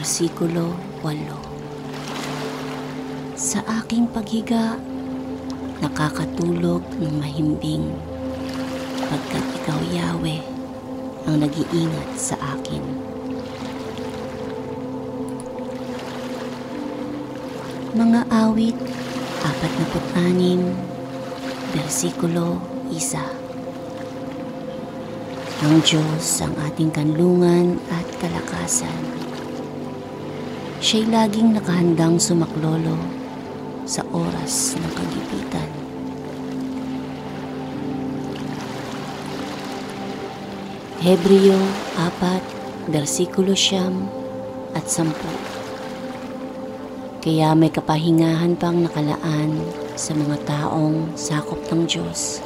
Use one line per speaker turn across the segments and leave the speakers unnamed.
Bersikulo 8. Sa aking paghiga, nakakatulog ng mahimbing, pagkat ikaw, Yahweh, ang nag-iingat sa akin. Mga awit 46, bersikulo 1. Ang Diyos ang ating kanlungan at kalakasan. Siya'y laging nakahandang sumaklolo sa oras ng kagipitan. Hebreo 4, bersikulo 9 at 10. Kaya may kapahingahan pang nakalaan sa mga taong sakop ng Diyos.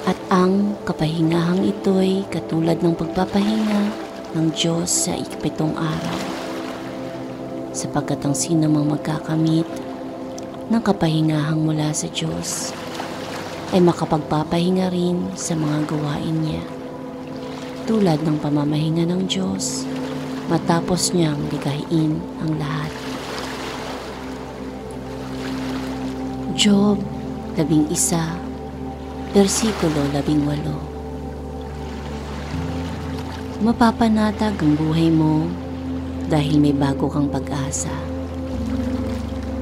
At ang kapahingahang ito'y katulad ng pagpapahinga ng Diyos sa 7 araw. Sapagkat ang sinumang magkakamit ng kapahingahang mula sa Diyos ay makapagpapahinga rin sa mga gawain niya, tulad ng pamamahinga ng Diyos matapos niyang likhain ang lahat. Job 11, bersikulo 18. Mapapanatag ang buhay mo dahil may bago kang pag-asa.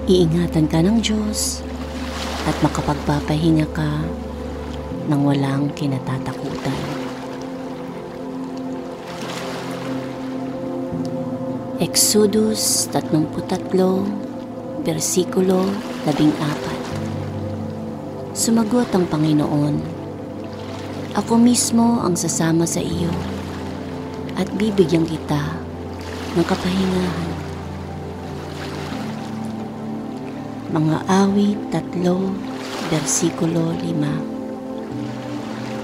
Iingatan ka ng Diyos at makapagpapahinga ka ng walang kinatatakutan. Exodus 33, bersikulo 14. Sumagot ang Panginoon, "Ako mismo ang sasama sa iyo at bibigyan kita ng kapahingahan." Mga awit 3, bersikulo 5.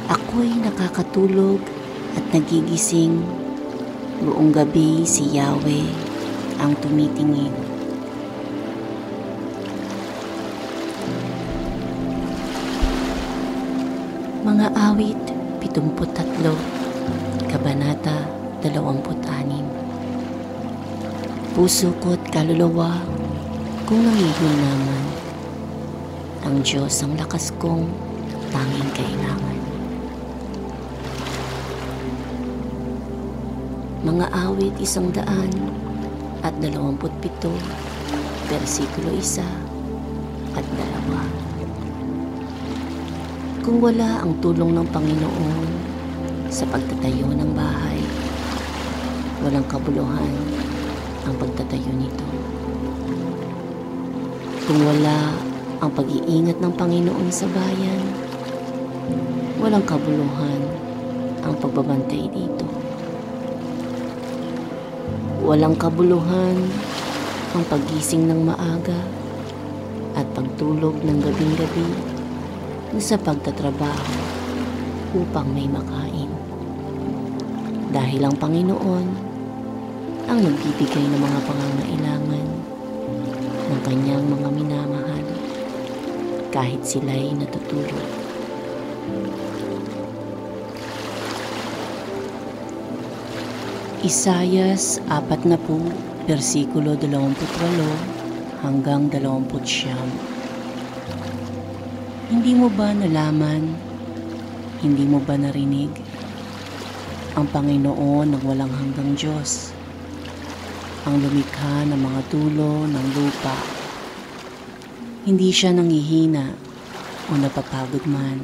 Ako'y nakakatulog at nagigising, buong gabi si Yahweh ang tumitingin. Mga awit 73, kabanata 26. Puso ko't kaluluwa kung nangihinaman, ang Diyos ang lakas kong tanging kailangan. Mga awit 127, bersikulo 1 at 2. Kung wala ang tulong ng Panginoon sa pagtatayo ng bahay, walang kabuluhan ang pagtatayo nito. Kung wala ang pag-iingat ng Panginoon sa bayan, walang kabuluhan ang pagbabantay dito. Walang kabuluhan ang paggising ng maaga at pagtulog ng gabing-gabi sa pagtatrabaho upang may makain. Dahil ang Panginoon ang nagbibigay ng mga pangangailangan ng kanyang mga minamahal kahit sila'y natutulog. Isayas 40, bersikulo 28 hanggang 29. Hindi mo ba nalaman, hindi mo ba narinig? Ang Panginoon ang walang hanggang Diyos, ang lumikha ng mga tulo ng lupa. Hindi siya nangihina o napapagod man.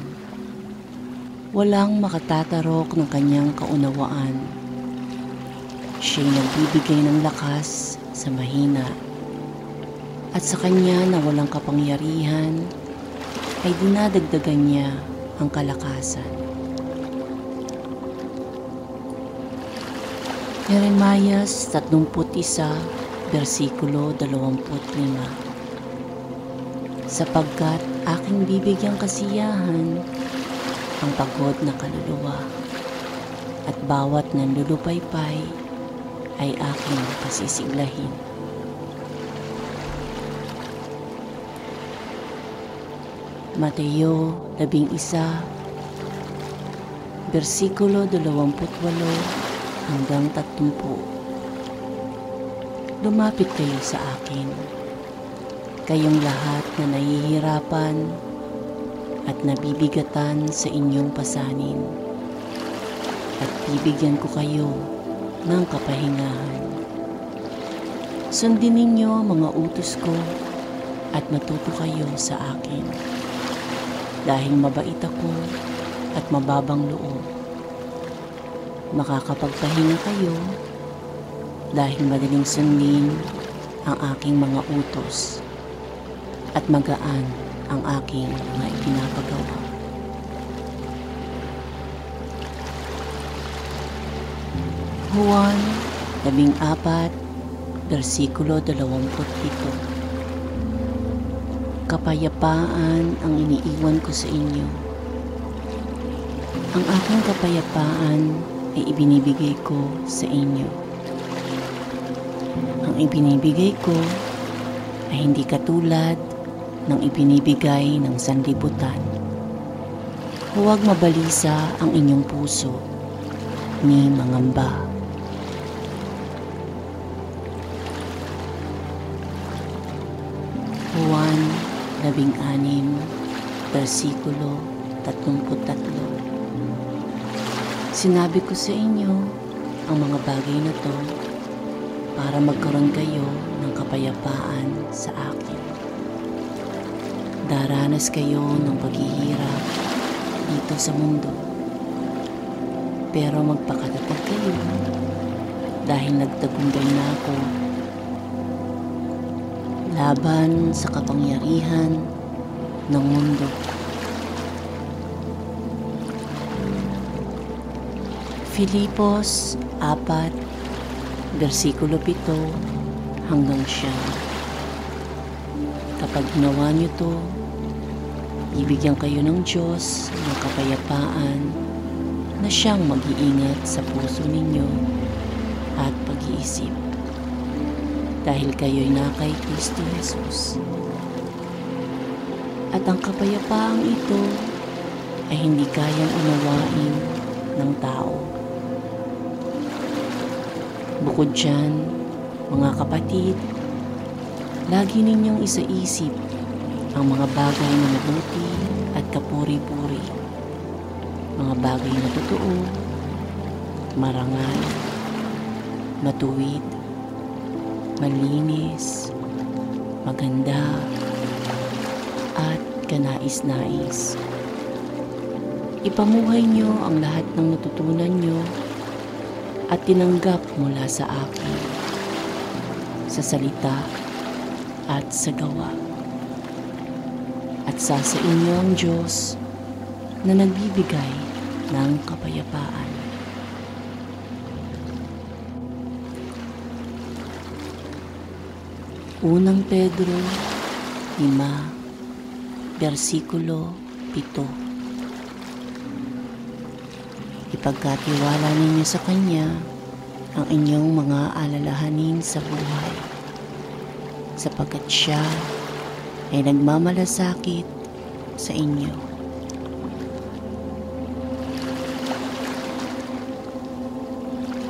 Walang makatatarok ng kanyang kaunawaan. Siya'y nagbibigay ng lakas sa mahina, at sa kanya na walang kapangyarihan ay dinadagdagan niya ang kalakasan. Jeremias 31, bersikulo 25. Sapagkat aking bibigyang kasiyahan ang pagod na kaluluwa, at bawat nanlulupaypay ay aking pasisiglahin. Mateo 11, bersikulo 28 hanggang 30. Lumapit kayo sa akin, kayong lahat na nahihirapan at nabibigatan sa inyong pasanin, at bibigyan ko kayo ng kapahingahan. Sundin ninyo ang mga utos ko at matuto kayo sa akin, dahil mabait ako at mababang loob. Makakapagpahinga kayo dahil madaling sundin ang aking mga utos at magaan ang aking mga ipinapagawa. Juan 14, versikulo 27. Kapayapaan ang iniiwan ko sa inyo. Ang aking kapayapaan ay ibinibigay ko sa inyo. Ang ibinibigay ko ay hindi katulad ng ibinibigay ng sanlibutan. Huwag mabalisa ang inyong puso ni mangamba. Juan 16, versikulo 33. Sinabi ko sa inyo ang mga bagay na to para magkaroon kayo ng kapayapaan sa akin. Daranas kayo ng paghihirap dito sa mundo, pero magpakatatag kayo dahil nagtagumpay na ako laban sa kapangyarihan ng mundo. Filipos 4, versikulo 7 hanggang 9. Kapag ginawa niyo to, ibigyan kayo ng Diyos ng kapayapaan na siyang mag-iingat sa puso ninyo at pag-iisip, dahil kayo'y na kay Kristo Jesus. At ang kapayapaang ito ay hindi kayang unawain ng tao. Bukod dyan, mga kapatid, lagi ninyong isaisip ang mga bagay na mabuti at kapuri-puri, mga bagay na totoo, marangal, matuwid, malinis, maganda, at kanais-nais. Ipamuhay nyo ang lahat ng natutunan nyo at tinanggap mula sa akin, sa salita at sa gawa. At sa inyo ang Diyos na nagbibigay ng kapayapaan. Unang Pedro 5, versikulo 7. Ipagkatiwala ninyo sa Kanya ang inyong mga alalahanin sa buhay, sapagkat Siya ay nagmamalasakit sa inyo.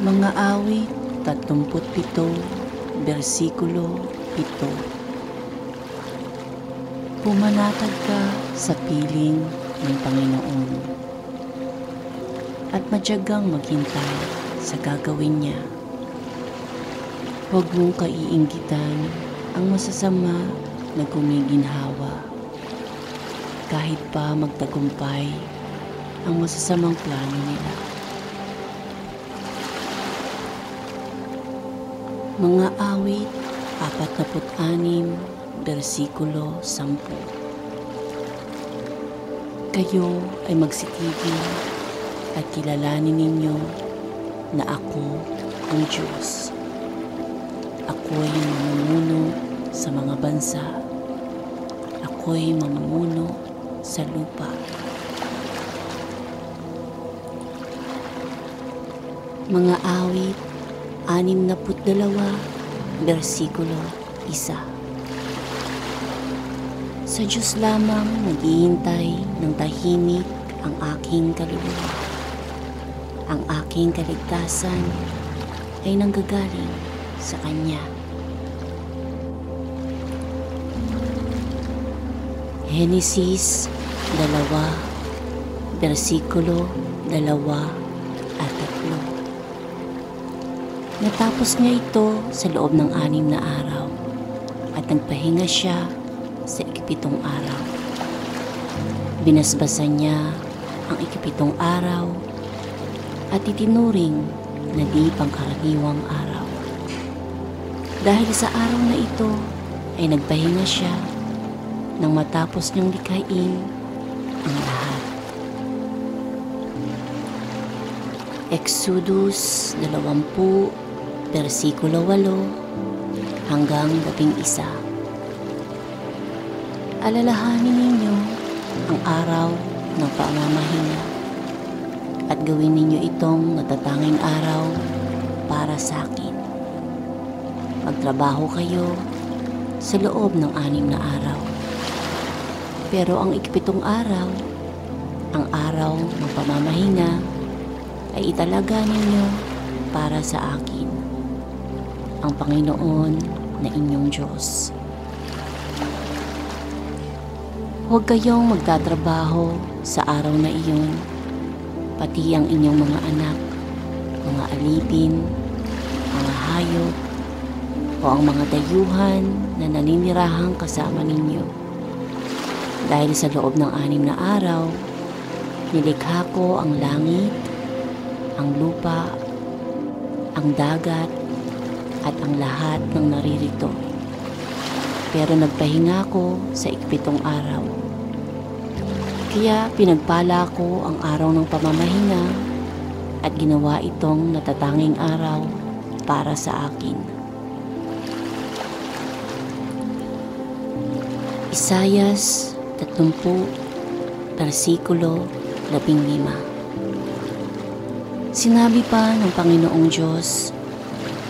Mga awit 37, versikulo 7. Pumanatag ka sa piling ng Panginoon at matyagang maghintay sa gagawin niya. Huwag mong kaiinggitan ang masasama na gumiginhawa, kahit pa magtagumpay ang masasamang plano nila. Mga awit 46, versikulo 10. Kayo ay magsitigil at kilalanin ninyo na ako ang Diyos. Ako'y mamumuno sa mga bansa. Ako'y mamumuno sa lupa. Mga awit 62, versikulo 1. Sa Diyos lamang naghihintay ng tahimik ang aking kaluluwa. Ang aking kaligtasan ay nanggagaling sa Kanya. Henesis 2, versikulo 2 at 3. Natapos niya ito sa loob ng 6 na araw at nagpahinga siya sa 7 araw. Binasbasan niya ang 7 araw at itinuring na di pangkaraniwang araw. Dahil sa araw na ito ay nagpahinga siya nang matapos niyang likhain ang lahat. Exodus 20, versikulo 8 hanggang 11. Alalahanin ninyo ang araw ng pamamahinga at gawin ninyo itong natatanging araw para sa akin. Magtrabaho kayo sa loob ng 6 na araw. Pero ang 7 araw, ang araw ng pamamahinga, ay italaga ninyo para sa akin, ang Panginoon na inyong Diyos. Huwag kayong magtatrabaho sa araw na iyon, pati ang inyong mga anak, mga alipin, mga hayop, o ang mga dayuhan na naninirahang kasama ninyo. Dahil sa loob ng 6 na araw, nilikha ko ang langit, ang lupa, ang dagat, at ang lahat ng naririto. Pero nagpahinga ko sa 7 araw. Kaya pinagpala ko ang araw ng pamamahinga at ginawa itong natatanging araw para sa akin. Isayas 30, versikulo 15. Sinabi pa ng Panginoong Diyos,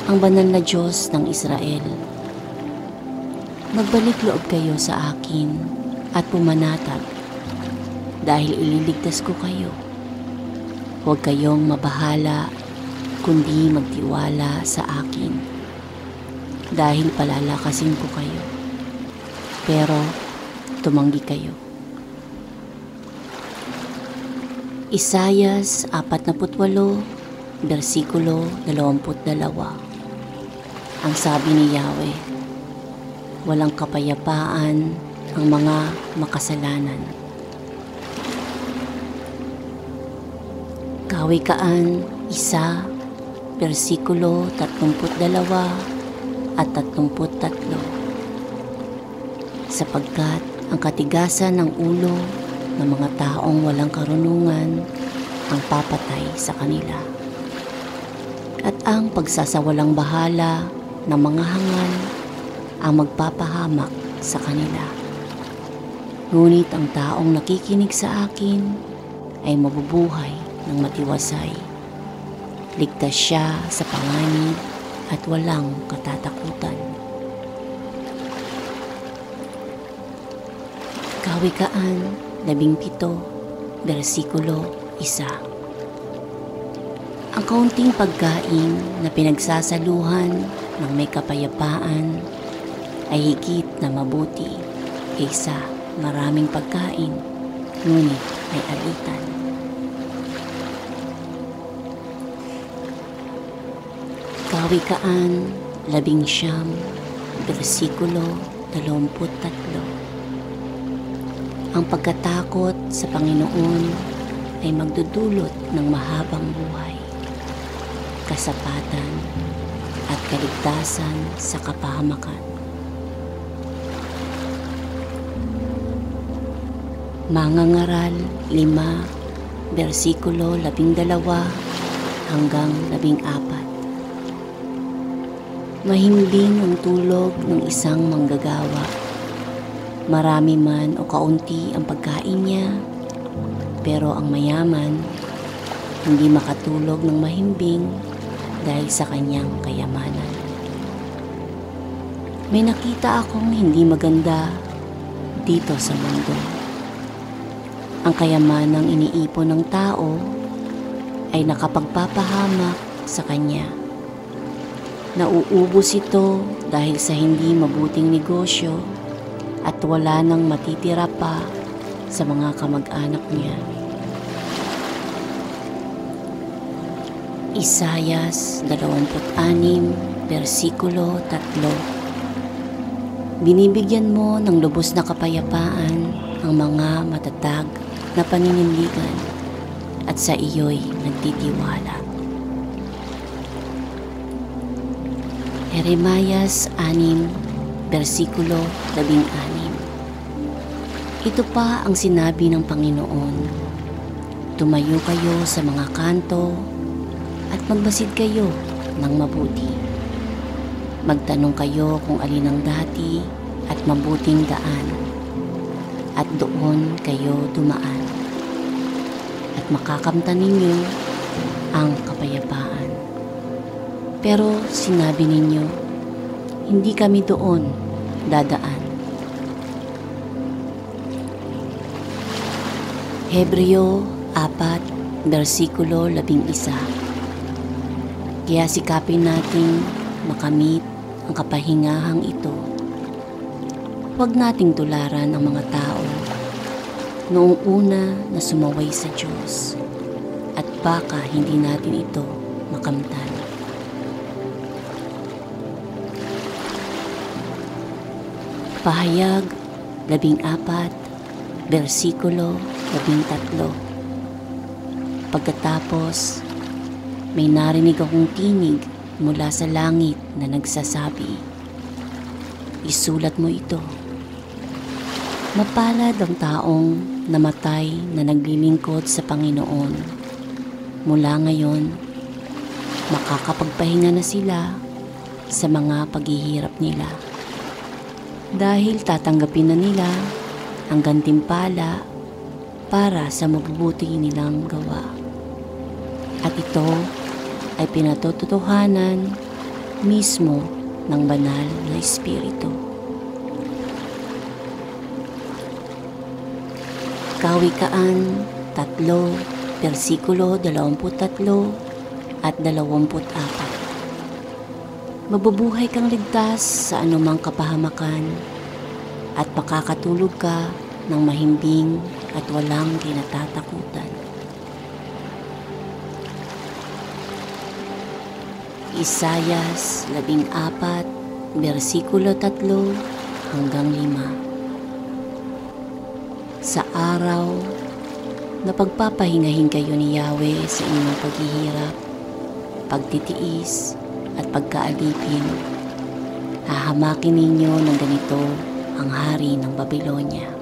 ang banal na Diyos ng Israel, magbalik loob kayo sa akin at pumanatag dahil ililigtas ko kayo. Huwag kayong mabahala kundi magtiwala sa akin dahil palalakasin ko kayo. Pero tumanggi kayo. Isayas 48, versikulo 22. Ang sabi ni Yahweh, walang kapayapaan ang mga makasalanan. Kawikaan 1, versikulo 32 at 33. Sapagkat ang katigasan ng ulo ng mga taong walang karunungan ang papatay sa kanila, at ang pagsasawalang bahala ng mga hangal ang magpapahamak sa kanila. Ngunit ang taong nakikinig sa akin ay mabubuhay ng matiwasay. Ligtas siya sa panganib at walang katatakutan. Kawikaan 17, versikulo 1. Ang kaunting pagkain na pinagsasaluhan ng may kapayapaan ay higit na mabuti kaysa maraming pagkain ngunit may alitan. Kawikaan 19, versikulo 23. Ang pagkatakot sa Panginoon ay magdudulot ng mahabang buhay, kasapatan at kaligtasan sa kapahamakan. Mangangaral 5, versikulo 12 hanggang 14. Mahimbing ang tulog ng isang manggagawa. Marami man o kaunti ang pagkain niya, pero ang mayaman hindi makatulog ng mahimbing dahil sa kanyang kayamanan. May nakita akong hindi maganda dito sa mundo. Ang kayamanang iniipon ng tao ay nakapagpapahamak sa kanya. Nauubos ito dahil sa hindi mabuting negosyo at wala nang matitira pa sa mga kamag-anak niya. Isayas 26, versikulo 3. Binibigyan mo ng lubos na kapayapaan ang mga matatag na paninindigan at sa iyo'y nagtitiwala. Jeremias 6, versikulo 16. Ito pa ang sinabi ng Panginoon: tumayo kayo sa mga kanto at magmasid kayo ng mabuti. Magtanong kayo kung alin ang dati at mabuting daan, at doon kayo dumaan, at makakamtan ninyo ang kapayapaan. Pero sinabi ninyo, hindi kami doon dadaan. Hebreo 4, versikulo 11. Kaya sikapin nating makamit ang kapahingahang ito. Huwag nating tularan ang mga tao noong una na sumaway sa Diyos, at baka hindi natin ito makamtan. Pahayag 14, versikulo 13. Pagkatapos, may narinig akong tinig mula sa langit na nagsasabi, isulat mo ito. Mapalad ang taong namatay na naglilingkod sa Panginoon. Mula ngayon, makakapagpahinga na sila sa mga paghihirap nila. Dahil tatanggapin na nila ang gantimpala para sa mabubuti nilang gawa. At ito ay pinatotohanan mismo ng banal na Espiritu. Kawikaan 3, versikulo 23 at 24. Mabubuhay kang ligtas sa anumang kapahamakan at makakatulog ka ng mahimbing at walang kinatatakutan. Isayas 14, versikulo 3 hanggang 5. Sa araw na pagpapahingahin kayo ni Yahweh sa inyong paghihirap, pagtitiis at pagkaalipin, hahamakin ninyo ng ganito ang hari ng Babylonia.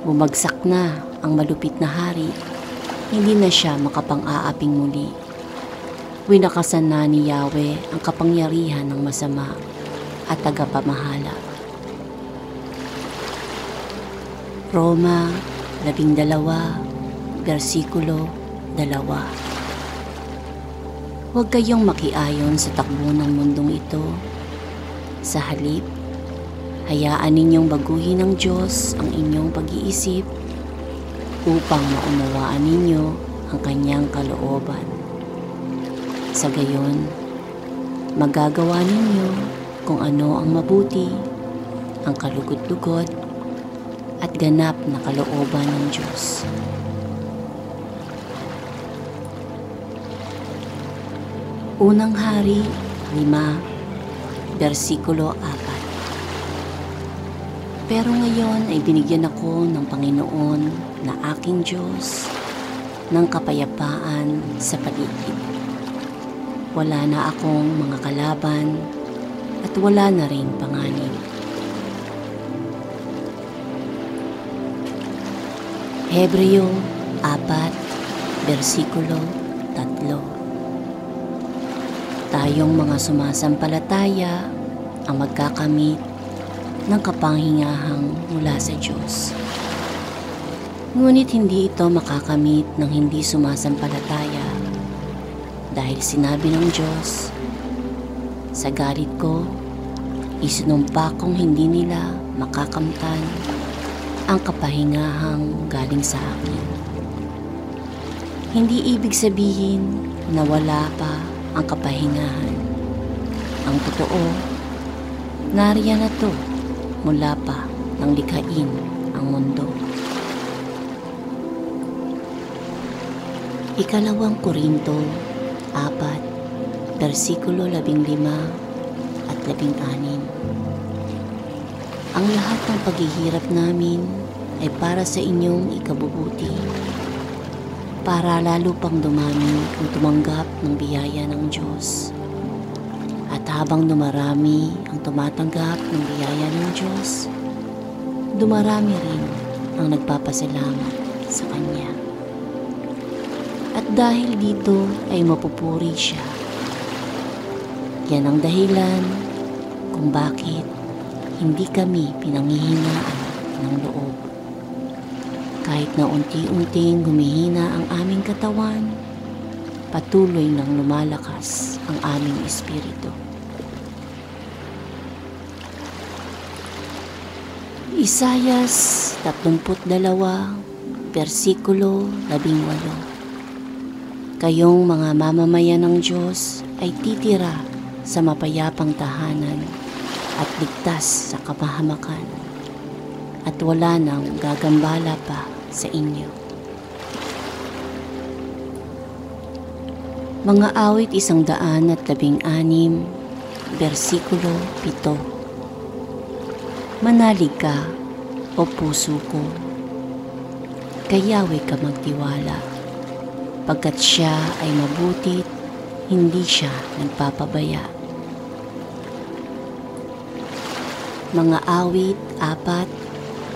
Bumagsak na ang malupit na hari, hindi na siya makapang-aaping muli. Winakasan na ni Yahweh ang kapangyarihan ng masama at tagapamahala. Roma 12, versikulo 2. Huwag kayong makiayon sa takbo ng mundong ito. Sa halip, hayaan ninyong baguhin ng Diyos ang inyong pag-iisip upang maunawaan ninyo ang kanyang kalooban. Sa gayon, magagawa ninyo kung ano ang mabuti, ang kalugod-lugod, at ganap na kalooban ng Diyos. Unang Hari 5, versikulo 4. Pero ngayon ay binigyan ako ng Panginoon na aking Diyos ng kapayapaan sa paligid. Wala na akong mga kalaban at wala na ring panganib. Hebreo 4, versikulo 3. Tayong mga sumasampalataya ang magkakamit ng kapangyarihang mula sa Diyos. Ngunit hindi ito makakamit ng hindi sumasampalataya, dahil sinabi ng Diyos, sa galit ko, isinumpa kong hindi nila makakamtan ang kapahingahang galing sa akin. Hindi ibig sabihin na wala pa ang kapahingahan. Ang totoo, nariyan na to mula pa nang likhain ang mundo. Ikalawang Korinto 4, versikulo 15 at 16. Ang lahat ng paghihirap namin ay para sa inyong ikabubuti, para lalo pang dumami ang tumanggap ng biyaya ng Diyos. At habang dumarami ang tumatanggap ng biyaya ng Diyos, dumarami rin ang nagpapasalamat sa Kanya. At dahil dito ay mapupuri siya. Yan ang dahilan kung bakit hindi kami pinanghihinaan ng loob. Kahit na unti-unting humihina ang aming katawan, patuloy nang lumalakas ang aming espiritu. Isayas 32, versikulo 18. Kayong mga mamamayan ng Diyos ay titira sa mapayapang tahanan at ligtas sa kapahamakan, at wala nang gagambala pa sa inyo. Mga awit 116, versikulo 7. Manalig ka, o puso ko, kay Yahweh ka magtiwala, pagkat siya ay mabutit, hindi siya nagpapabaya. Mga awit 4,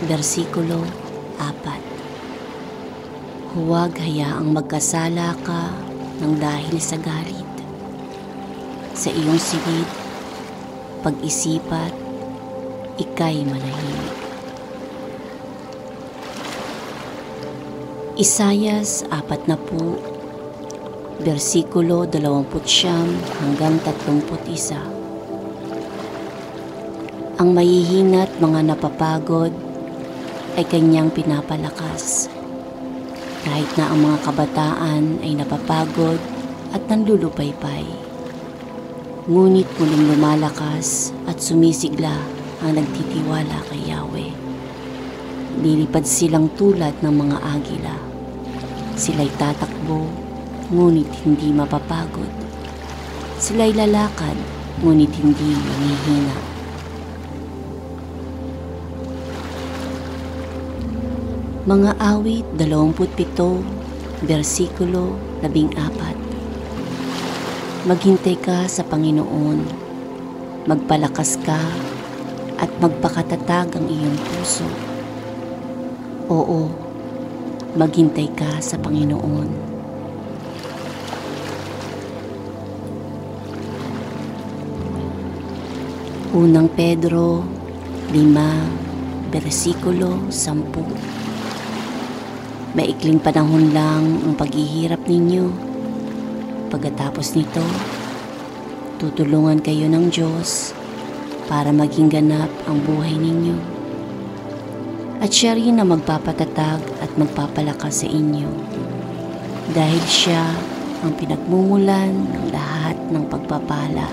versikulo 4. Huwag hayaang magkasala ka ng dahil sa galit. Sa iyong silid, pag-isipat, ika'y manahimik. Isayas 40, versikulo 29 hanggang 31. Ang mahihina't mga napapagod ay kanyang pinapalakas. Kahit na ang mga kabataan ay napapagod at nanlulupaypay, ngunit muling lumalakas at sumisigla ang nagtitiwala kay Yahweh. Lilipad silang tulad ng mga agila. Sila'y tatakbo, ngunit hindi mapapagod. Sila'y lalakad, ngunit hindi mahihina. Mga awit 27, versikulo 14. Maghintay ka sa Panginoon, magpalakas ka at magpakatatag ang iyong puso. Oo, maghintay ka sa Panginoon. Unang Pedro 5, versikulo 10. Maikling panahon lang ang paghihirap ninyo. Pagkatapos nito, tutulungan kayo ng Diyos para maging ganap ang buhay ninyo. At siya rin ang magpapatatag at magpapalakas sa inyo, dahil siya ang pinagmumulan ng lahat ng pagpapala.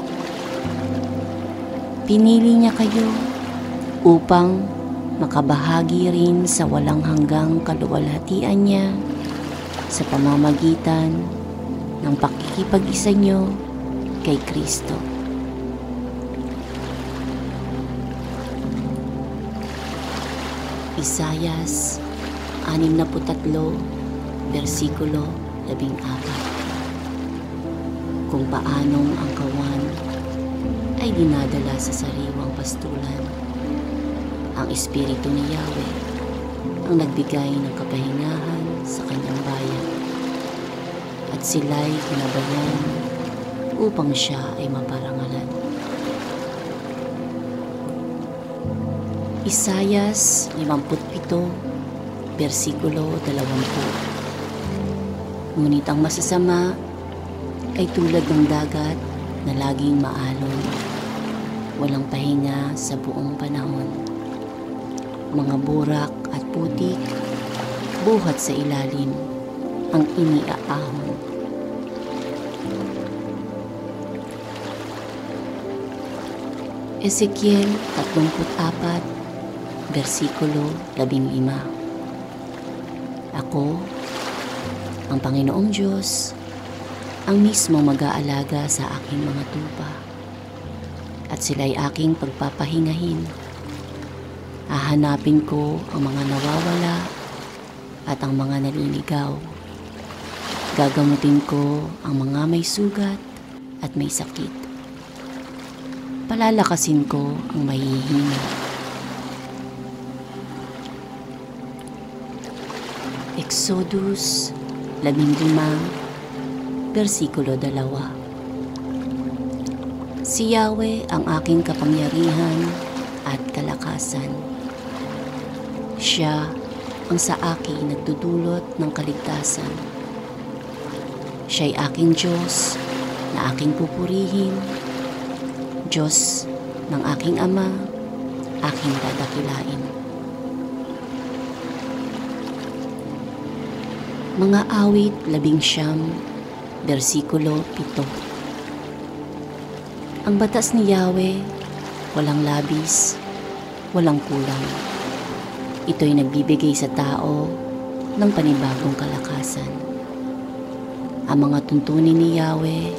Pinili niya kayo upang makabahagi rin sa walang hanggang kaluwalhatian niya sa pamamagitan ng pakikipag-isa niyo kay Kristo. Isayas 63, versikulo 14. Kung paanong ang kawan ay dinadala sa sariwang pastulan, ang Espiritu ni Yahweh ang nagbigay ng kapahingahan sa kanyang bayan, at sila'y ginabayan upang siya ay maparangalan. Isayas 57, versikulo 20. Ngunit ang masasama ay tulad ng dagat na laging maalon, walang pahinga sa buong panahon. Mga burak at putik, buhat sa ilalim ang iniaahon. Ezekiel 34, versikulo 15. Ako, ang Panginoong Diyos, ang mismong mag-aalaga sa aking mga tupa, at sila'y aking pagpapahingahin. Hahanapin ko ang mga nawawala at ang mga naliligaw. Gagamutin ko ang mga may sugat at may sakit. Palalakasin ko ang mahihina. Exodus 15, versikulo 2. Si Yahweh ang aking kapangyarihan at kalakasan. Siya ang sa akin nagdudulot ng kaligtasan. Siya'y aking Diyos na aking pupurihin, Diyos ng aking Ama, aking dadakilain. Mga awit 19, versikulo 7. Ang batas ni Yahweh, walang labis, walang kulang. Ito'y nagbibigay sa tao ng panibagong kalakasan. Ang mga tuntunin ni Yahweh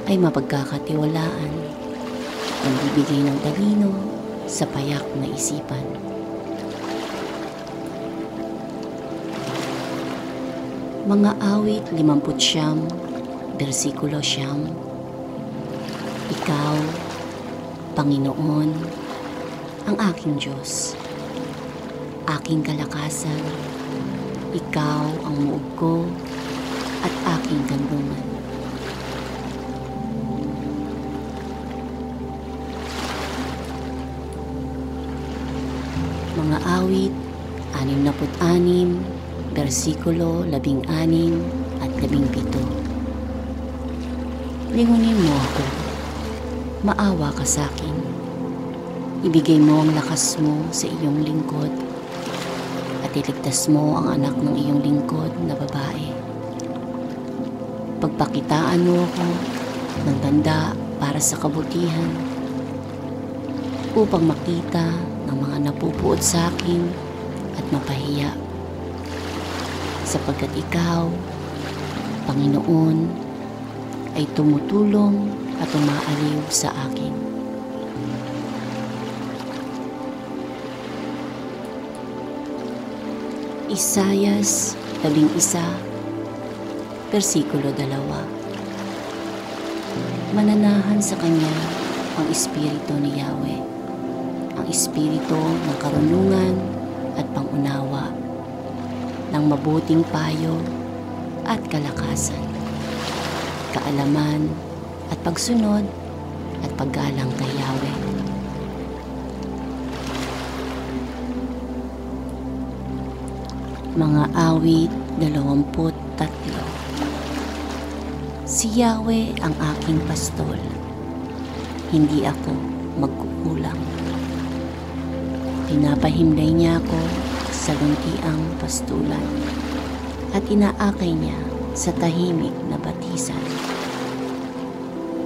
ay mapagkakatiwalaan, nagbibigay ng talino sa payak na isipan. Mga awit 59, versikulo 9. Ikaw, Panginoon, ang aking Diyos, aking kalakasan, ikaw ang muog ko at aking gandungan. Mga awit 66, versikulo 16 at 17. Lingunin mo ako, maawa ka sa akin. Ibigay mo ang lakas mo sa iyong lingkod at iligtas mo ang anak ng iyong lingkod na babae. Pagpakitaan mo ako ng tanda para sa kabutihan upang makita ng mga napupuot sa akin at mapahiya. Sapagkat ikaw, Panginoon, ay tumutulong at umaaliw sa akin. Isayas 11, versikulo 2. Mananahan sa Kanya ang Espiritu ni Yahweh, ang Espiritu ng karunungan at pangunawa, ng mabuting payo at kalakasan, kaalaman at pagsunod at paggalang kay Yahweh. Mga awit 23. Si Yahweh ang aking pastol, hindi ako magkukulang. Pinapahimlay niya ako sa luntiang pastulan at inaakay niya sa tahimik na batisan.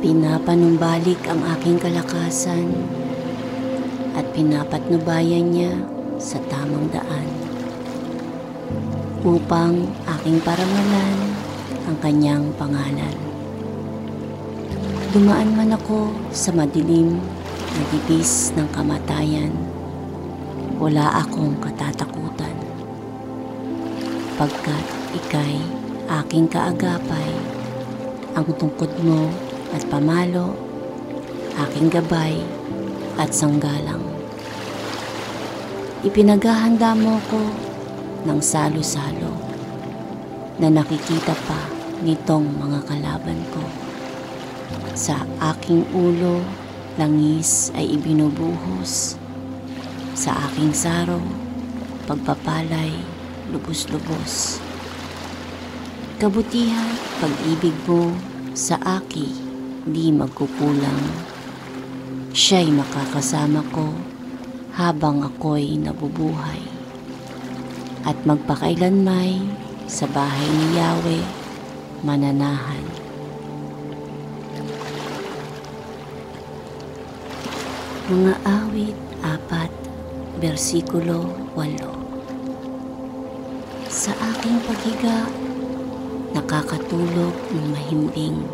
Pinapanumbalik ang aking kalakasan at pinapatnubayan niya sa tamang daan upang aking parangalan ang kanyang pangalan. Dumaan man ako sa madilim na dibis ng kamatayan, wala akong katatakutan, pagkat ika'y aking kaagapay, ang tungkod mo at pamalo, aking gabay at sanggalang. Ipinaghahanda mo ko ng salo-salo na nakikita pa nitong mga kalaban ko. Sa aking ulo, langis ay ibinubuhos. Sa aking saro, pagpapalay, lubos-lubos. Kabutihan, pag-ibig mo sa aki, di magkukulang. Siya'y makakasama ko habang ako'y nabubuhay. At magpakailanmay sa bahay ni Yahweh mananahan. Mga awit 4, Bersikulo 8. Sa aking paghiga, nakakatulog ng mahimbing,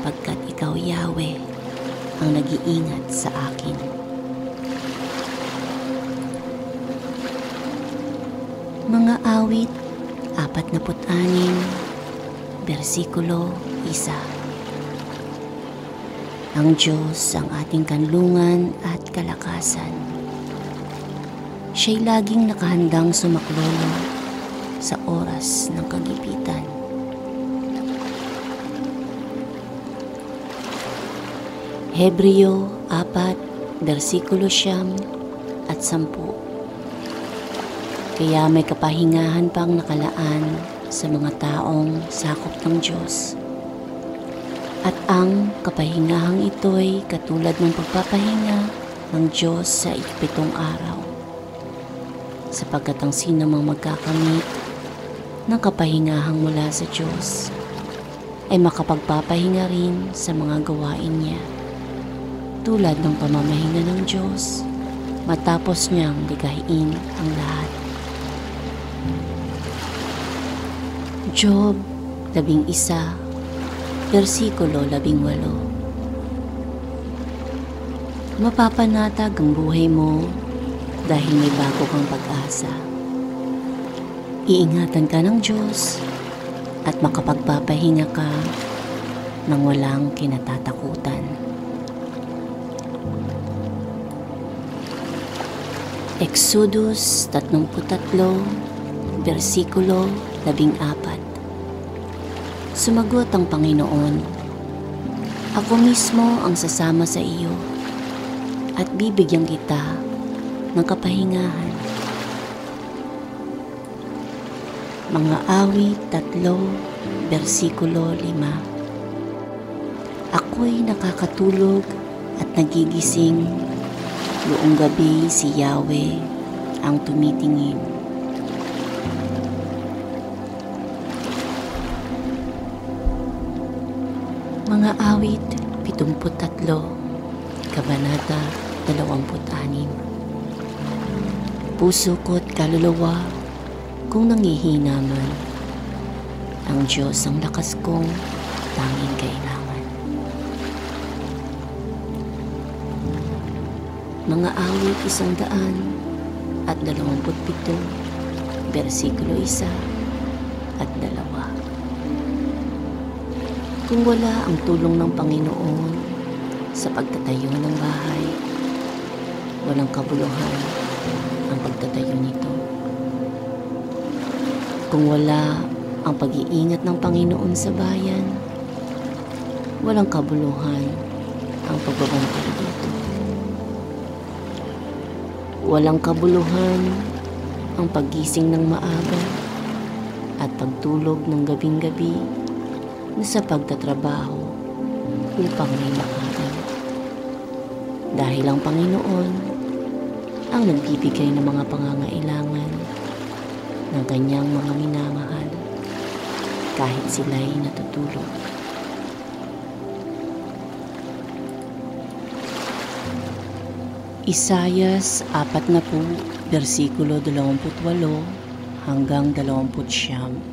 pagkat ikaw, Yahweh, ang nag-iingat sa akin. Mga awit 46, bersikulo 1. Ang Diyos ang ating kanlungan at kalakasan. Siya'y laging nakahandang sumaklolo sa oras ng kagipitan. Hebreo 4, bersikulo 9 at 10. Kaya may kapahingahan pang nakalaan sa mga taong sakop ng Diyos. At ang kapahingahang ito'y katulad ng pagpapahinga ng Diyos sa 7 araw. Sapagkat ang sinumang magkakamit ng kapahingahang mula sa Diyos ay makapagpapahinga rin sa mga gawain niya, tulad ng pamamahinga ng Diyos matapos niyang ligahin ang lahat. Job 11, bersikulo 18. Mapapanatag ang buhay mo dahil may bago kang pag-asa. Iingatan ka ng Diyos at makapagpapahinga ka ng walang kinatatakutan. Exodus 33, bersikulo 14. Sumagot ang Panginoon, "Ako mismo ang sasama sa iyo at bibigyan kita ng kapahingahan." Mga awit 3, bersikulo 5. Ako'y nakakatulog at nagigising, buong gabi si Yahweh ang tumitingin. Mga awit 73, kabanata 26. Puso ko't kaluluwa kung nangihina man, ang Diyos ang lakas kong tanging kailangan. Mga awit 127, bersikulo 1 at 2. Kung wala ang tulong ng Panginoon sa pagtatayo ng bahay, walang kabuluhan ang pagtatayo nito. Kung wala ang pag-iingat ng Panginoon sa bayan, walang kabuluhan ang pagbabantay dito. Walang kabuluhan ang paggising ng maaga at pagtulog ng gabing-gabi na sa pagtatrabaho upang may makain. Dahil ang Panginoon ang nagbibigay ng mga pangangailangan ng kanyang mga minamahal kahit sila'y natutulog. Isayas 40, bersikulo 28 hanggang 29.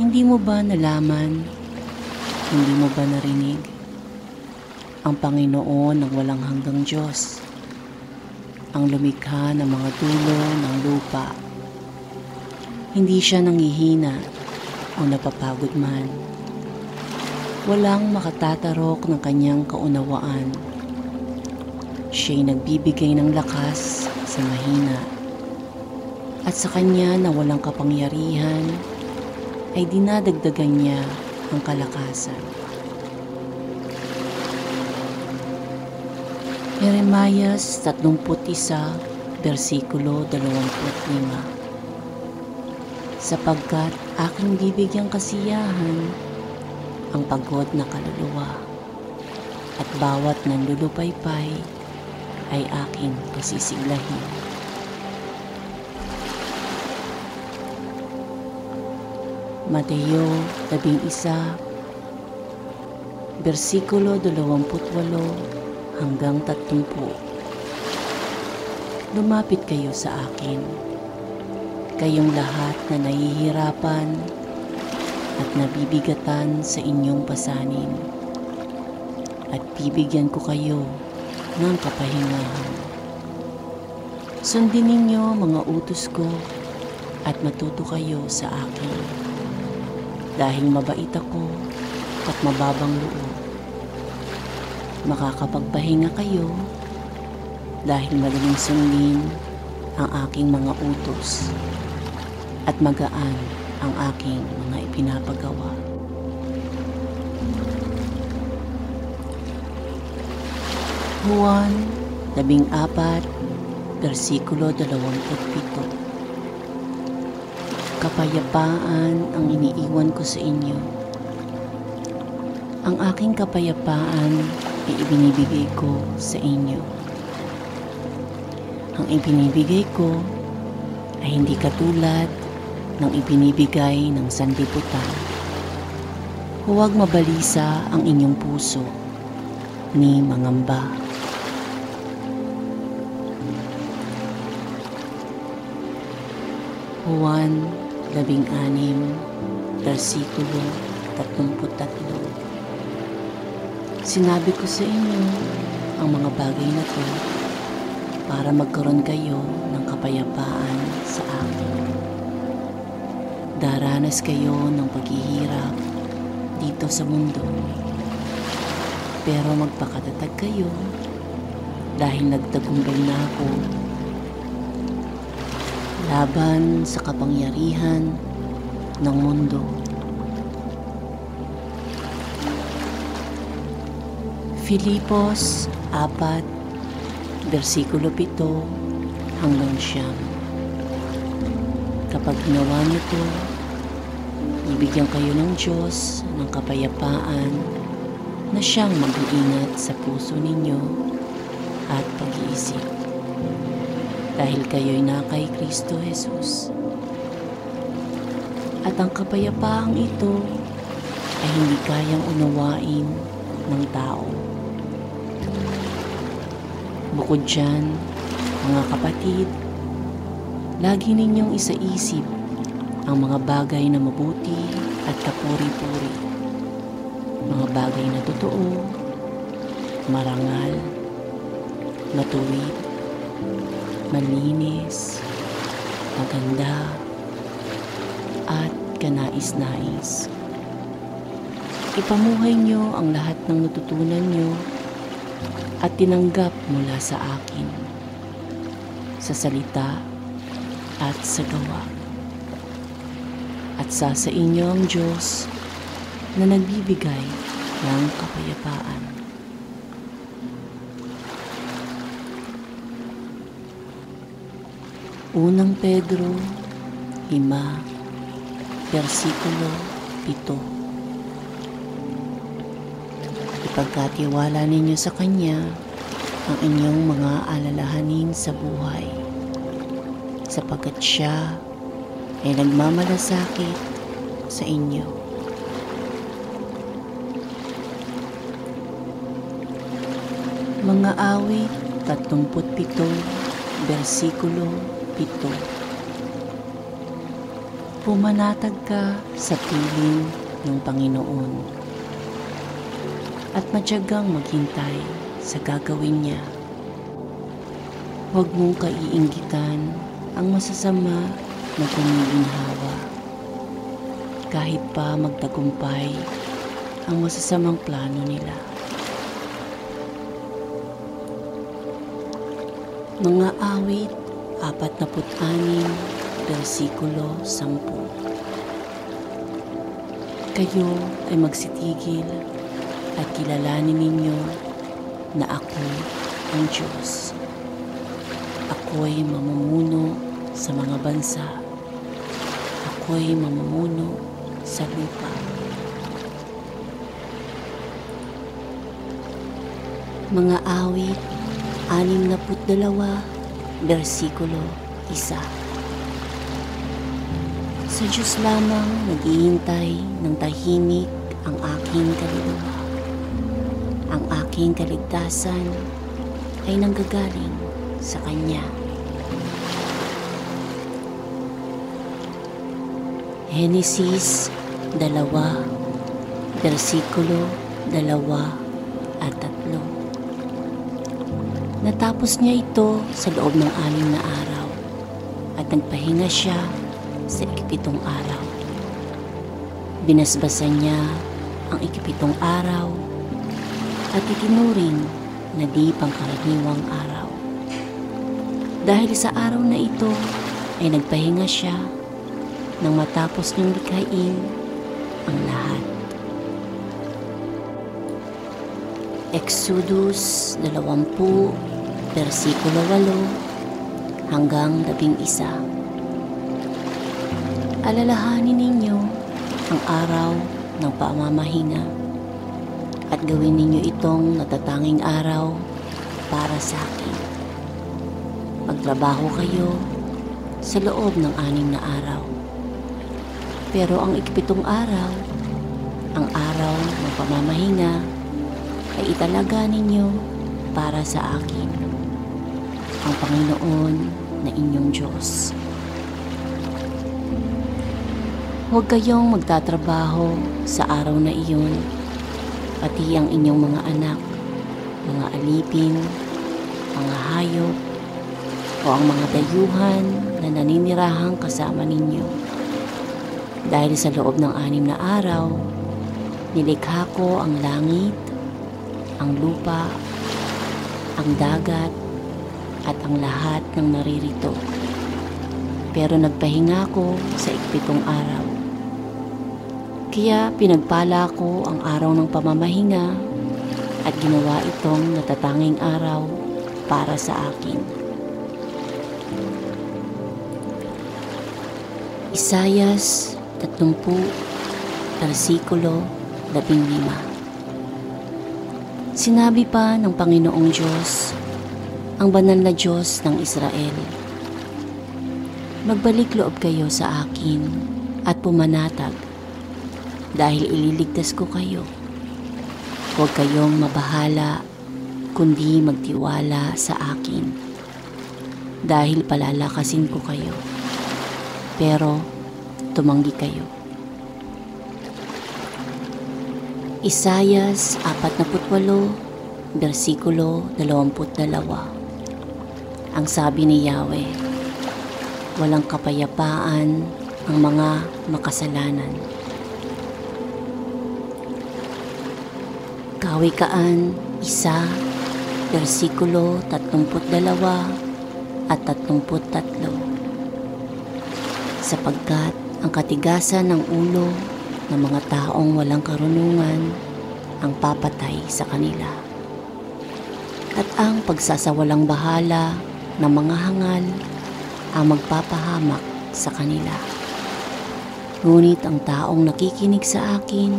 Hindi mo ba nalaman, hindi mo ba narinig, ang Panginoon ng walang hanggang Diyos, ang lumikha ng mga dulo ng lupa. Hindi siya nangihina o napapagod man. Walang makatatarok ng kanyang kaunawaan. Siya'y nagbibigay ng lakas sa mahina, at sa kanya na walang kapangyarihan ay dinadagdagan niya ang kalakasan. Jeremias 31, bersikulo 25. Sapagkat aking bibigyang kasiyahan ang pagod na kaluluwa, at bawat nanlulupaypay ay aking pasisiglahin. Mateo 11, bersikulo 28 hanggang 30. Lumapit kayo sa akin, kayong lahat na nahihirapan at nabibigatan sa inyong pasanin, at bibigyan ko kayo ng kapahingahan. Sundin ninyo mga utos ko at matuto kayo sa akin, dahil mabait ako at mababang loob. Makakapagpahinga kayo dahil madaling sundin ang aking mga utos at magaan ang aking mga ipinapagawa. Juan 14, versikulo 27. Kapayapaan ang iniiwan ko sa inyo. Ang aking kapayapaan ay ibinibigay ko sa inyo. Ang ibinibigay ko ay hindi katulad ng ibinibigay ng sanlibutan. Huwag mabalisa ang inyong puso ni mangamba. Juan 16, versikulo 33. Sinabi ko sa inyo ang mga bagay na to para magkaroon kayo ng kapayapaan sa akin. Daranas kayo ng paghihirap dito sa mundo, pero magpakatatag kayo dahil nagtagumpay na ako laban sa kapangyarihan ng mundo. Filipos 4, versikulo 7 hanggang 9. Kapag ginawa niyo to, ibigyan kayo ng Diyos ng kapayapaan na siyang mag-iingat sa puso ninyo at pag-iisip, dahil kayo'y na kay Kristo Jesus. At ang kapayapaang ito ay hindi kayang unawain ng tao. Bukod dyan, mga kapatid, lagi ninyong isaisip ang mga bagay na mabuti at kapuri-puri, mga bagay na totoo, marangal, matuwid, malinis, maganda, at kanais-nais. Ipamuhay nyo ang lahat ng natutunan nyo at tinanggap mula sa akin, sa salita at sa gawa. At sa inyo ang Diyos na nagbibigay ng kapayapaan. Unang Pedro 5, versikulo 7. Ipagkatiwala ninyo sa Kanya ang inyong mga alalahanin sa buhay, sapagkat Siya ay nagmamalasakit sa inyo. Mga awit 37, versikulo 7. Pumanatag ka sa piling ng Panginoon at matyagang maghintay sa gagawin niya. Huwag mong kaiinggitan ang masasama na gumiginhawa, kahit pa magtagumpay ang masasamang plano nila. Mga awit 46, versikulo 10. Kayo ay magsitigil at kilalanin ninyo na ako ang Diyos. Ako'y mamumuno sa mga bansa. Ako'y mamumuno sa lupa. Mga awit 62, versikulo 1. Sa Diyos lamang naghihintay ng tahimik ang aking kaluluwa. Ang aking kaligtasan ay nanggagaling sa Kanya. Henesis 2, versikulo 2 at 3. Natapos niya ito sa loob ng 6 na araw at nagpahinga siya sa 7th araw. Binasbasan niya ang 7th araw at itinuring na di pangkaraniwang araw. Dahil sa araw na ito ay nagpahinga siya nang matapos niyang likhain ang lahat. Exodus 20, versikulo 8 hanggang 11. Alalahanin ninyo ang araw ng pamamahinga at gawin ninyo itong natatanging araw para sa akin. Magtrabaho kayo sa loob ng 6 na araw. Pero ang 7th araw, ang araw ng pamamahinga, ay italaga ninyo para sa akin, ang Panginoon na inyong Diyos. Huwag kayong magtatrabaho sa araw na iyon, pati ang inyong mga anak, mga alipin, mga hayop, o ang mga dayuhan na naninirahang kasama ninyo. Dahil sa loob ng 6 na araw, nilikha ko ang langit, ang lupa, ang dagat, at ang lahat ng naririto. Pero nagpahinga ko sa 7th araw. Kaya pinagpala ko ang araw ng pamamahinga at ginawa itong natatanging araw para sa akin. Isayas 30, versikulo 15. Sinabi pa ng Panginoong Diyos, ang banal na Diyos ng Israel, magbalik loob kayo sa akin at pumanatag dahil ililigtas ko kayo. Huwag kayong mabahala kundi magtiwala sa akin dahil palalakasin ko kayo. Pero tumanggi kayo. Isayas 48, versikulo 22. Ang sabi ni Yahweh, walang kapayapaan ang mga makasalanan. Kawikaan 1, versikulo 32 at 33. Sapagkat ang katigasan ng ulo ng mga taong walang karunungan ang papatay sa kanila, at ang pagsasawalang bahala ng mga hangal ang magpapahamak sa kanila. Ngunit ang taong nakikinig sa akin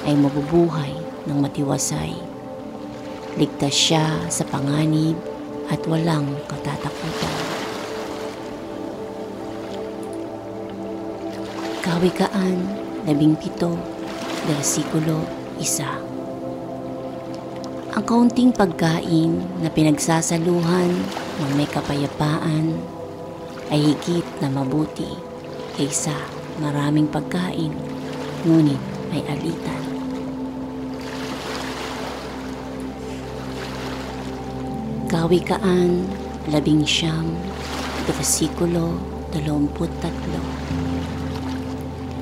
ay mabubuhay ng matiwasay. Ligtas siya sa panganib at walang katatakutan. Kawikaan 17, versikulo 1. Ang kaunting pagkain na pinagsasaluhan ng may kapayapaan ay higit na mabuti kaysa maraming pagkain, ngunit may alitan. Kawikaan 19, versikulo 23.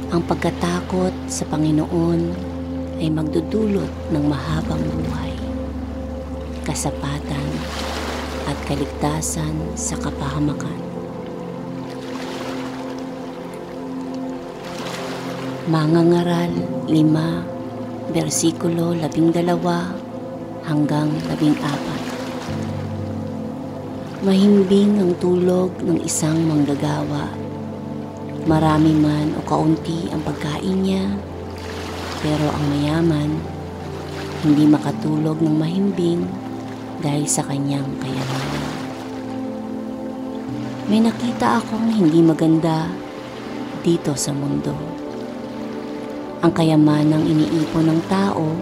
Ang pagkatakot sa Panginoon ay magdudulot ng mahabang buhay, kasapatan at kaligtasan sa kapahamakan. Mangangaral 5, versikulo 12 hanggang 14. Mahimbing ang tulog ng isang manggagawa. Marami man o kaunti ang pagkain niya, pero ang mayaman hindi makatulog ng mahimbing dahil sa kanyang kayamanan. May nakita akong hindi maganda dito sa mundo. Ang kayamanang iniipon ng tao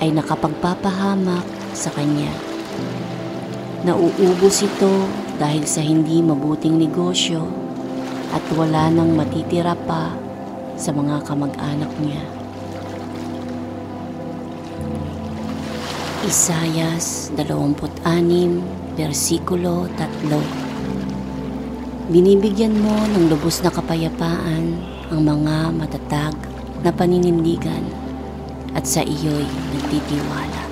ay nakapagpapahamak sa kanya. Nauubos ito dahil sa hindi mabuting negosyo at wala nang matitira pa sa mga kamag-anak niya. Isayas 26, versikulo 3. Binibigyan mo ng lubos na kapayapaan ang mga matatag na paninindigan at sa iyo'y nagtitiwala.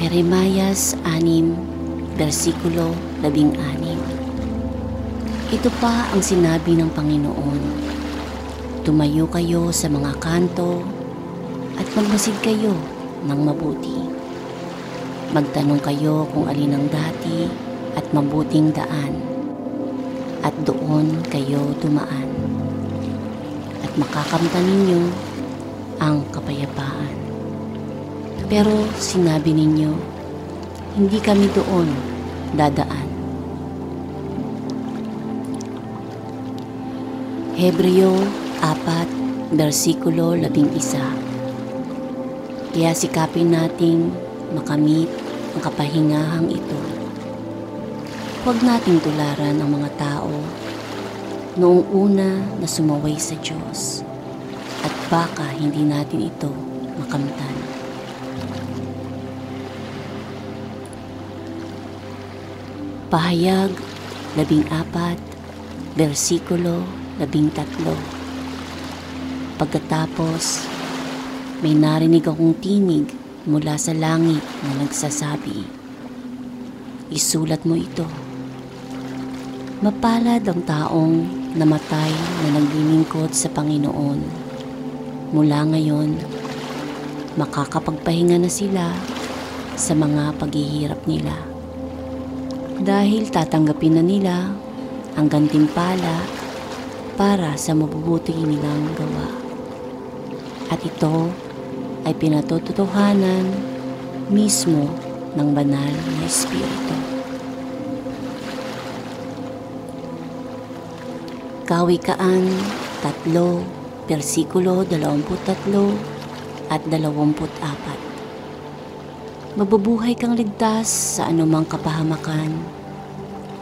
Jeremias 6, versikulo 16. Ito pa ang sinabi ng Panginoon: tumayo kayo sa mga kanto at magmasid kayo ng mabuti. Magtanong kayo kung alin ang dati at mabuting daan, at doon kayo dumaan, at makakamtan ninyo ang kapayapaan. Pero sinabi ninyo, hindi kami doon dadaan. Hebreo 4, versikulo 11. Kaya sikapin nating makamit ang kapahingahang ito. Huwag nating tularan ang mga tao noong una na sumaway sa Diyos, at baka hindi natin ito makamtan. Pahayag 14, versikulo 13. Pagkatapos, may narinig akong tinig mula sa langit na nagsasabi, isulat mo ito. Mapalad ang taong namatay na naglilingkod sa Panginoon. Mula ngayon, makakapagpahinga na sila sa mga paghihirap nila. Dahil tatanggapin na nila ang gantimpala para sa mabubuti nilang gawa. At ito ay pinatotohanan mismo ng banal na Espiritu. Kawikaan 3, versikulo 23 at 24. Mabubuhay kang ligtas sa anumang kapahamakan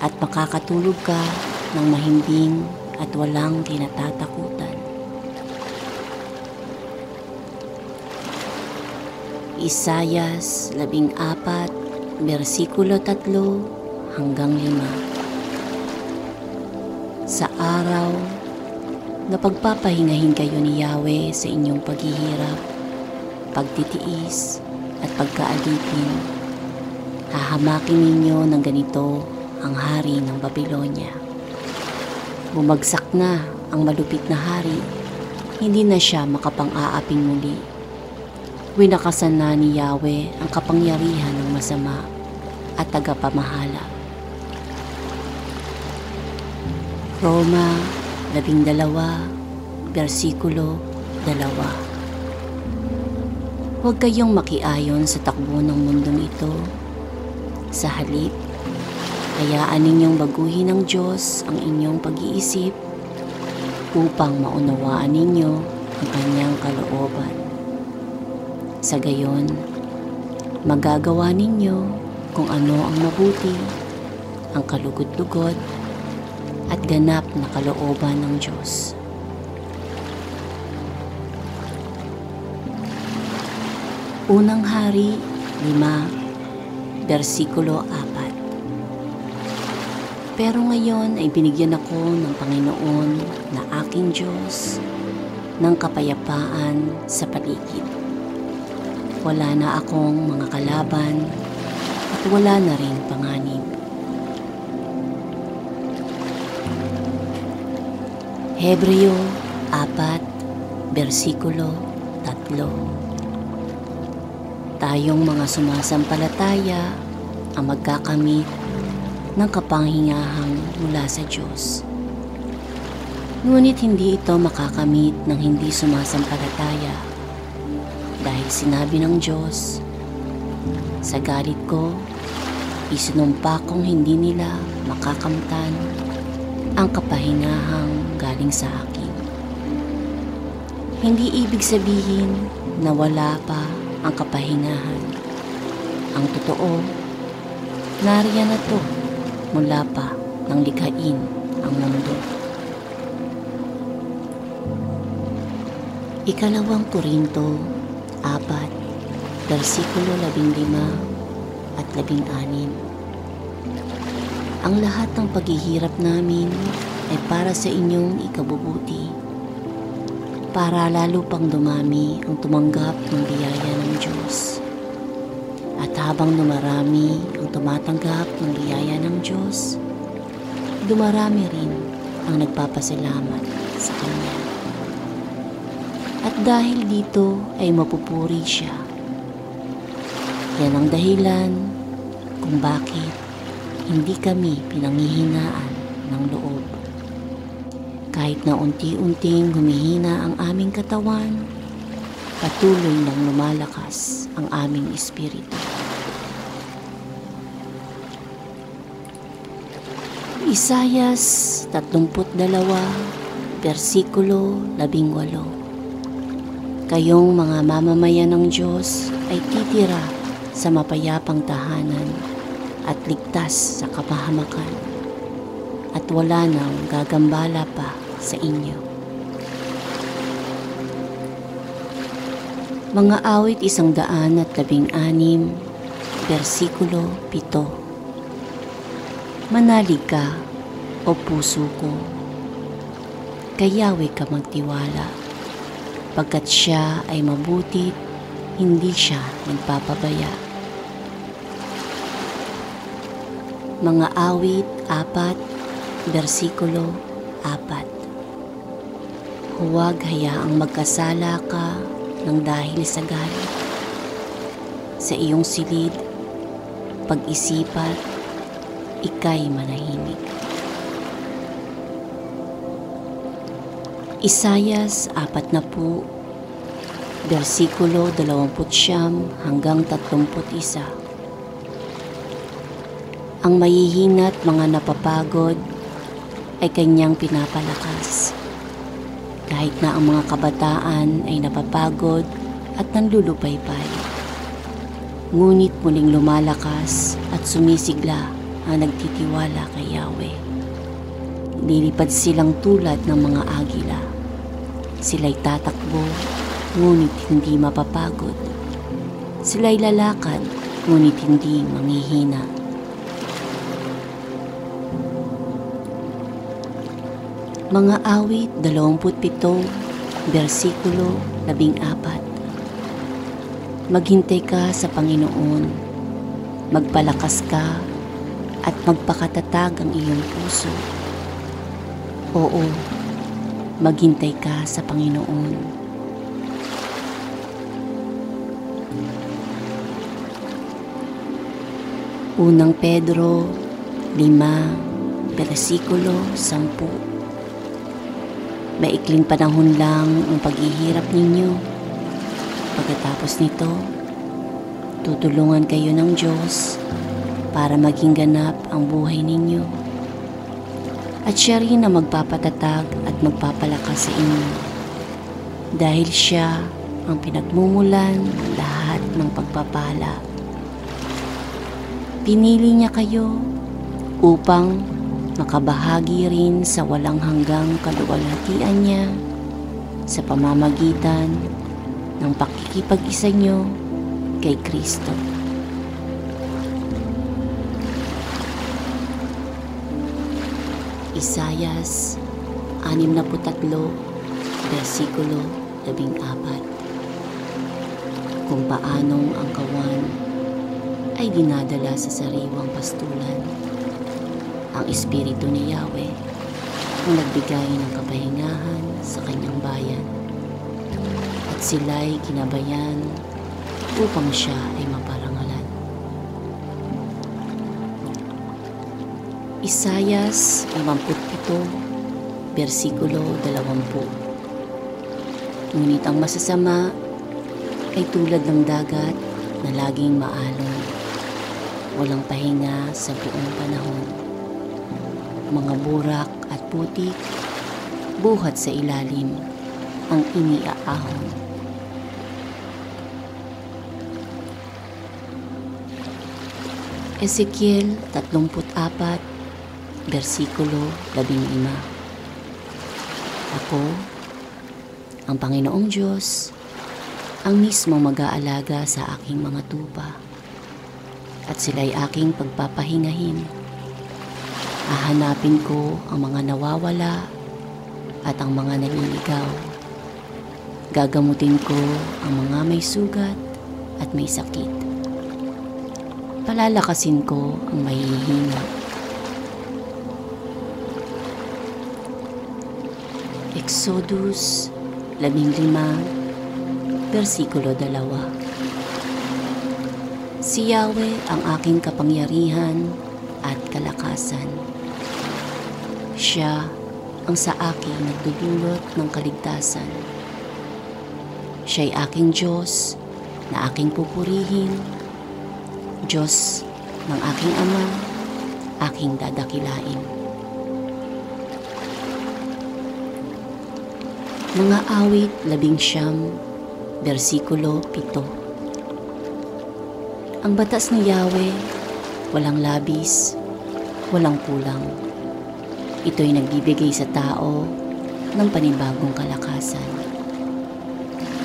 at makakatulog ka ng mahimbing at walang kinatatakutan. Isayas 14, versikulo 3 hanggang 5. Sa araw na pagpapahingahin kayo ni Yahweh sa inyong paghihirap, pagtitiis at pagkaalipin, hahamakin ninyo ng ganito ang hari ng Babylonia. Bumagsak na ang malupit na hari, hindi na siya makapang-aaping muli. Winakasan na ni Yahweh ang kapangyarihan ng masama at tagapamahala. Roma 12, versikulo 2. Huwag kayong makiayon sa takbo ng mundong ito. Sa halip, hayaan ninyong baguhin ng Diyos ang inyong pag-iisip upang maunawaan ninyo ang kanyang kalooban. Sa gayon, magagawa ninyo kung ano ang mabuti, ang kalugod-lugod, at ganap na kalooban ng Diyos. Unang Hari 5, versikulo 4. Pero ngayon ay binigyan ako ng Panginoon na aking Diyos ng kapayapaan sa paligid. Wala na akong mga kalaban at wala na rin panganib. Hebreo 4, versikulo 3. Tayong mga sumasampalataya ang magkakamit ng kapangyarihang mula sa Diyos. Ngunit hindi ito makakamit ng hindi sumasampalataya. Dahil sinabi ng Diyos, sa galit ko, isinumpa kong hindi nila makakamtan ang kapahinahang galing sa akin. Hindi ibig sabihin na wala pa ang kapahingahan. Ang totoo, nariyan na to mula pa nang likhain ang mundo. Ikalawang Korinto 4, versikulo 15 at 16. Ang lahat ng paghihirap namin ay para sa inyong ikabubuti, para lalo pang dumami ang tumanggap ng biyaya ng Diyos. At habang dumarami ang tumatanggap ng biyaya ng Diyos, dumarami rin ang nagpapasalamat sa Kanya. At dahil dito ay mapupuri siya. Yan ang dahilan kung bakit hindi kami pinanghihinaan ng loob. Kahit na unti-unting humihina ang aming katawan, patuloy nang lumalakas ang aming espiritu. Isayas 32, versikulo 18. Kayong mga mamamayan ng Diyos ay titira sa mapayapang tahanan at ligtas sa kapahamakan, at wala nang gagambala pa sa inyo. Mga awit 116, versikulo 7. Manalig ka, o puso ko, kay Yahweh ka magtiwala, pagkat siya ay mabuti, hindi siya nagpapabaya. Mga awit 4, versikulo 4. Huwag hayaang magkasala ka ng dahil sa galit. Sa iyong silid, pag-isipat, ika'y manahimik. Isayas 40, versikulo 29 hanggang 31. Ang mahihina't mga napapagod ay kanyang pinapalakas. Kahit na ang mga kabataan ay napapagod at nanlulupaypay, ngunit muling lumalakas at sumisigla ang nagtitiwala kay Yahweh. Lilipad silang tulad ng mga agila. Sila'y tatakbo, ngunit hindi mapapagod. Sila'y lalakad, ngunit hindi manghihina. Mga awit 27, versikulo 14. Maghintay ka sa Panginoon, magpalakas ka at magpakatatag ang iyong puso. Oo, maghintay ka sa Panginoon. Unang Pedro 5, versikulo 10. Maikling panahon lang ang paghihirap ninyo. Pagkatapos nito, tutulungan kayo ng Diyos para maging ganap ang buhay ninyo. At siya rin ang magpapatatag at magpapalakas sa inyo. Dahil siya ang pinagmumulan ng lahat ng pagpapala. Pinili niya kayo upang makabahagi rin sa walang hanggang kaluwalhatian niya sa pamamagitan ng pakikipag-isa niyo kay Kristo. Isayas 63, versikulo 14. Kung paanong ang kawan ay dinadala sa sariwang pastulan, ang Espiritu ni Yahweh ang nagbigay ng kapahingahan sa kanyang bayan, at sila'y ginabayan upang siya ay maparangalan. Isayas 57, versikulo 20. Ngunit ang masasama ay tulad ng dagat na laging maalon, walang pahinga sa buong panahon. Mga burak at putik, buhat sa ilalim ang iniaahon. Ezekiel 34, versikulo 15. Ako, ang Panginoong Diyos, ang mismong mag-aalaga sa aking mga tupa, at sila'y aking pagpapahingahin. Hahanapin ko ang mga nawawala at ang mga naliligaw. Gagamutin ko ang mga may sugat at may sakit. Palalakasin ko ang mahihina. Exodus 15, versikulo 2. Si Yahweh ang aking kapangyarihan at kalakasan. Siya ang sa akin nagdudulot ng kaligtasan. Siya'y aking Diyos na aking pupurihin, Diyos ng aking Ama, aking dadakilain. Mga awit 19, versikulo 7. Ang batas ni Yahweh, walang labis, walang kulang. Ito'y nagbibigay sa tao ng panibagong kalakasan.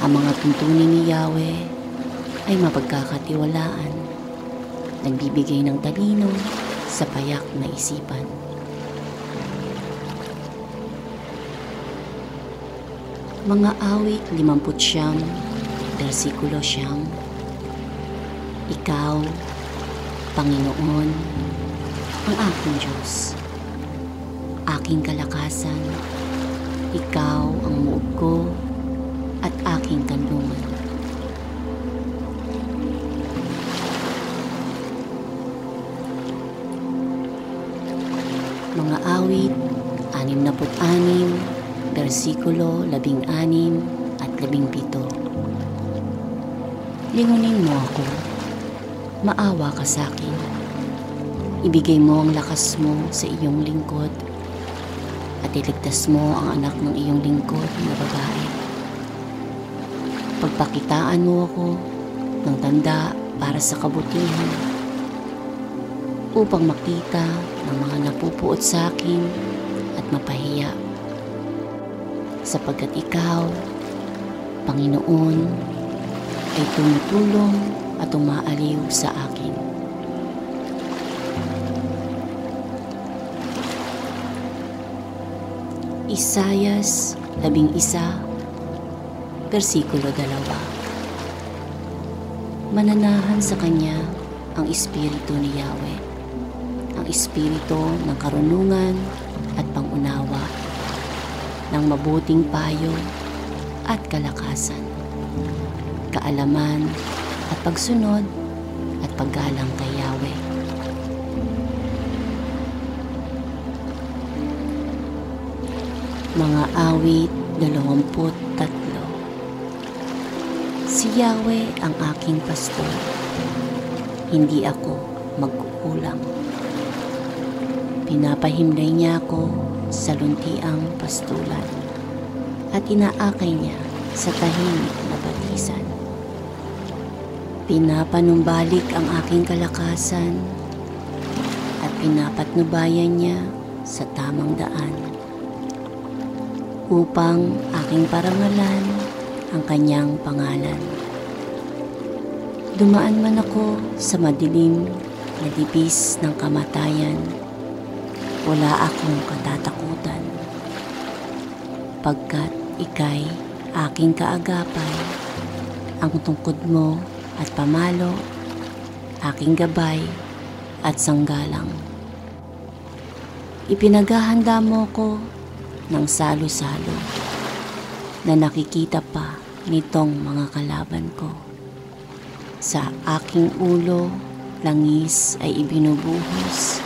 Ang mga tuntunin ni Yahweh ay mapagkakatiwalaan, nagbibigay ng talino sa payak na isipan. Mga awit 59, versikulo 9. Ikaw, Panginoon, ang aking Diyos, aking kalakasan, ikaw ang muog ko at aking kanlungan. Mga awit 66, versikulo 16 at 17. Lingunin mo ako, maawa ka sa akin. Ibigay mo ang lakas mo sa iyong lingkod at iligtas mo ang anak ng iyong lingkod na babae. Pagpakitaan mo ako ng tanda para sa kabutihan upang makita ng mga napupuot sa akin at mapahiya. Sapagkat ikaw, Panginoon, ay tumutulong at umaaliw sa akin. Isayas 11, versikulo 2. Mananahan sa kanya ang Espiritu ni Yahweh, ang Espiritu ng karunungan at pangunawa, ng mabuting payo at kalakasan, kaalaman at pagsunod at paggalang kay Yahweh. Mga awit 23. Si Yahweh ang aking pastor, hindi ako magkukulang. Pinapahimlay niya ako sa luntiang pastulan at inaakay niya sa tahimik na batisan. Pinapanumbalik ang aking kalakasan at pinapatnubayan niya sa tamang daan upang aking parangalan ang kanyang pangalan. Dumaan man ako sa madilim na dibis ng kamatayan, wala akong katatakutan, pagkat ika'y aking kaagapay, ang tungkod mo at pamalo, aking gabay at sanggalang. Ipinaghahanda mo ko ng salo-salo na nakikita pa nitong mga kalaban ko. Sa aking ulo, langis ay ibinubuhos.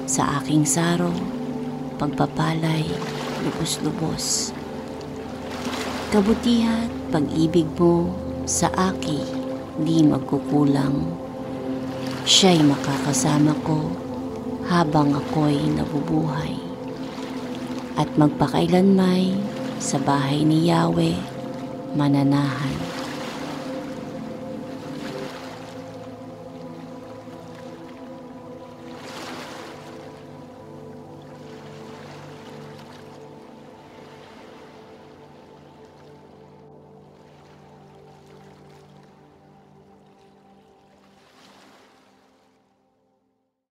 Sa aking saro, pagpapalay, lubos-lubos. Kabutihan, pag-ibig mo sa aki, di magkukulang. Siya'y makakasama ko habang ako'y nabubuhay. At magpakailanmay sa bahay ni Yahweh mananahan.